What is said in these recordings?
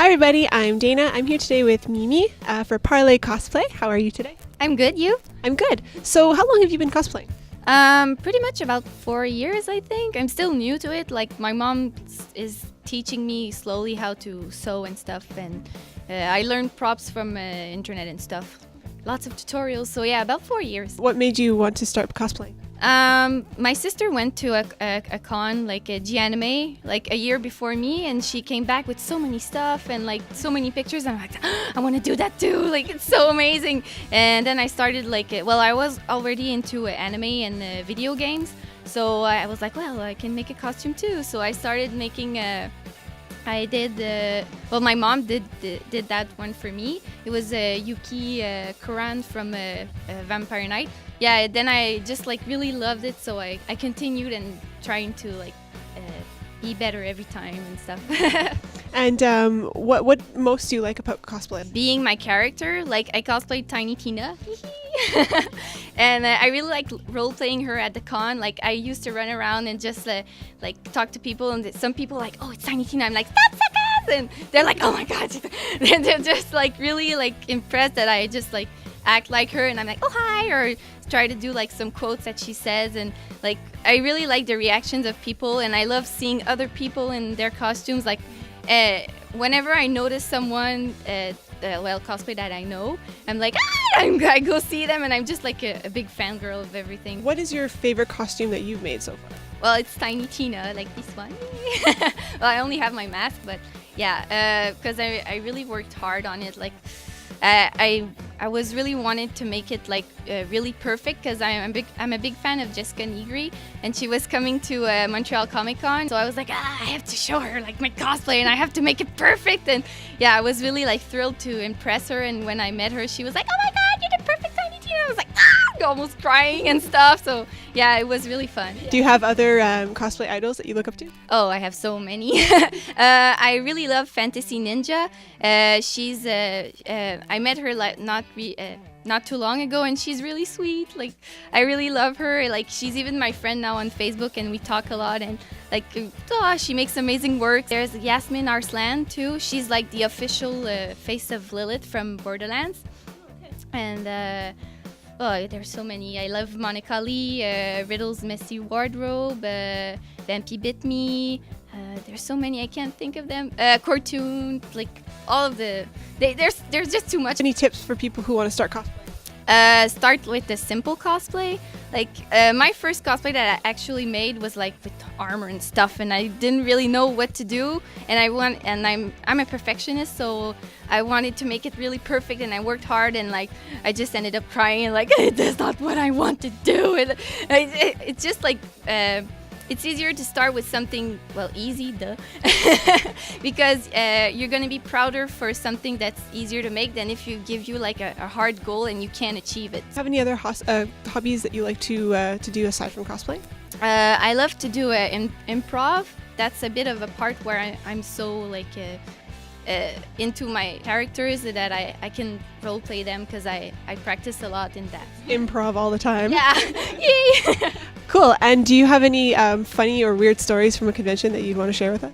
Hi everybody, I'm Dayna. I'm here today with Mimi for Parler Cosplay. How are you today? I'm good, you? I'm good. So how long have you been cosplaying? Pretty much about 4 years, I think. I'm still new to it. Like, my mom is teaching me slowly how to sew and stuff, and I learned props from internet and stuff. Lots of tutorials, so yeah, about 4 years. What made you want to start cosplaying? My sister went to a con, like a G-Anime, like a year before me, and she came back with so many stuff and like so many pictures. And I'm like, I want to do that too. Like, it's so amazing. And then I started I was already into anime and video games, so I was like, well, I can make a costume too. So I started making my mom did that one for me. It was Yuki Kuran from Vampire Knight. Yeah, then I just really loved it, so I continued and trying to be better every time and stuff. And what most do you like about cosplay? Being my character, like I cosplayed Tiny Tina. And I really like role-playing her at the con. Like, I used to run around and just talk to people, and some people like, oh, it's Tiny Tina. I'm like, that's so good! And they're like, oh my god. And they're just really impressed that I just act like her, and I'm like, oh, hi, or try to do some quotes that she says. And I really like the reactions of people, and I love seeing other people in their costumes. Whenever I notice someone cosplay that I know, I'm like, I go see them, and I'm just a big fangirl of everything. What is your favorite costume that you've made so far? Well, it's Tiny Tina, like this one. Well, I only have my mask, but yeah, because I really worked hard on it. I was really wanted to make it really perfect, because I'm a big fan of Jessica Nigri, and she was coming to Montreal Comic Con, so I was like, I have to show her my cosplay, and I have to make it perfect. And yeah, I was really thrilled to impress her, and when I met her, she was like, oh my god, you're the perfect Tiny Tina. I was like, almost crying and stuff. So yeah, it was really fun. Do you have other cosplay idols that you look up to? Oh, I have so many. I really love Fantasy Ninja. She's I met her not too long ago, and she's really sweet. I really love her. She's even my friend now on Facebook, and we talk a lot, and she makes amazing work. There's Yasmin Arslan too. She's the official face of Lilith from Borderlands. And there's so many. I love Monica Lee, Riddle's Messy Wardrobe, Vampy Bit Me. There's so many, I can't think of them. Cartoon, all of the. There's just too much. Any tips for people who want to start cosplaying? Start with the simple cosplay. My first cosplay that I actually made was with armor and stuff, and I didn't really know what to do. And I'm a perfectionist, so I wanted to make it really perfect, and I worked hard, and I just ended up crying and that's not what I want to do. And it's just it's easier to start with something, easy, duh, because you're going to be prouder for something that's easier to make than if you give you a hard goal and you can't achieve it. Do you have any other hobbies that you like to do aside from cosplay? I love to do improv. That's a bit of a part where I'm so into my characters that I can role play them, because I practice a lot in that. Improv all the time. Yeah. Yay! Cool. And do you have any funny or weird stories from a convention that you'd want to share with us?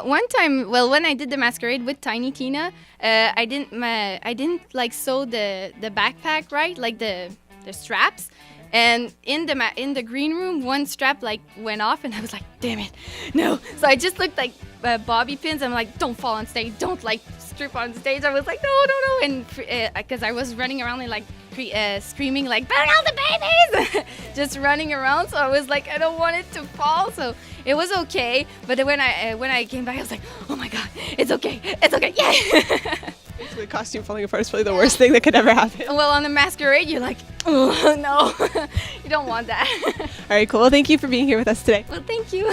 One time, when I did the masquerade with Tiny Tina, I didn't sew the backpack right, the straps. And in the green room, one strap went off, and I was like, damn it, no. So I just looked like bobby pins. I'm like, don't fall on stage, don't strip on stage. I was like, no. And because I was running around and screaming burn out the babies, just running around. So I was like, I don't want it to fall. So it was okay. But when I came back, I was like, oh my god, it's okay, yay. Basically, costume falling apart is probably the worst thing that could ever happen. Well, on the masquerade, you're like, oh no, you don't want that. All right, cool. Well, thank you for being here with us today. Well, thank you.